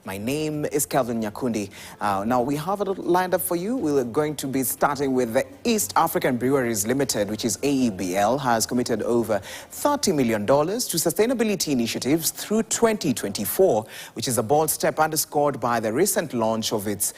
My name is Kelvin Nyakundi. Now, we have it lined up for you. We're going to be starting with the East African Breweries Limited, which is EABL, has committed over $30 million to sustainability initiatives through 2024, which is a bold step underscored by the recent launch of its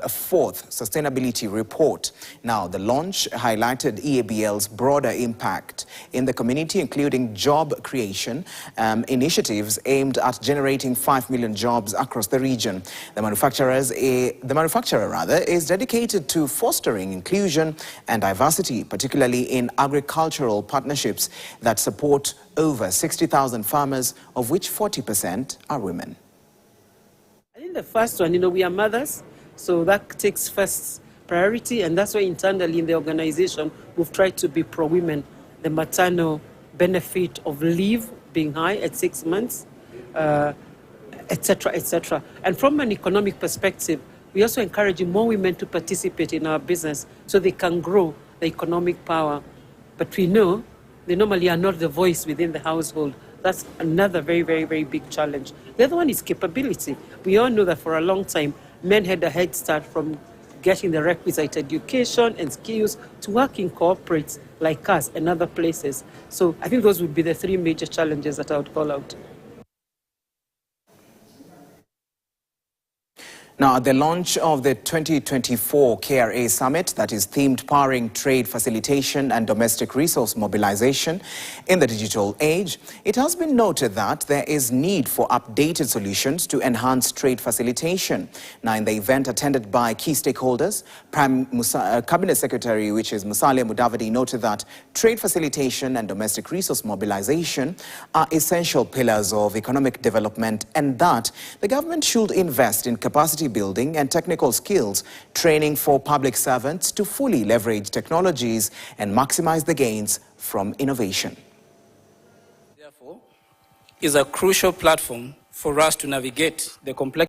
fourth sustainability report. Now, the launch highlighted EABL's broader impact in the community, including job creation initiatives aimed at generating 5 million jobs across the region. The manufacturer is dedicated to fostering inclusion and diversity, particularly in agricultural partnerships that support over 60,000 farmers, of which 40% are women. I think the first one, we are mothers, so that takes first priority, and that's why internally in the organization we've tried to be pro-women. The maternal benefit of leave being high at 6 months, etc., etc. And from an economic perspective, we also encouraging more women to participate in our business so they can grow the economic power. But we know they normally are not the voice within the household. That's another very, very, very big challenge. The other one is capability. We all know that for a long time, men had a head start from getting the requisite education and skills to work in corporates like us and other places. So I think those would be the three major challenges that I would call out. Now, at the launch of the 2024 KRA Summit, that is themed Powering Trade Facilitation and Domestic Resource Mobilization in the Digital Age, it has been noted that there is need for updated solutions to enhance trade facilitation. Now, in the event attended by key stakeholders, Cabinet Secretary, which is Musalia Mudavadi, noted that trade facilitation and domestic resource mobilization are essential pillars of economic development, and that the government should invest in capacity building and technical skills, training for public servants to fully leverage technologies and maximize the gains from innovation. Therefore, is a crucial platform for us to navigate the complexity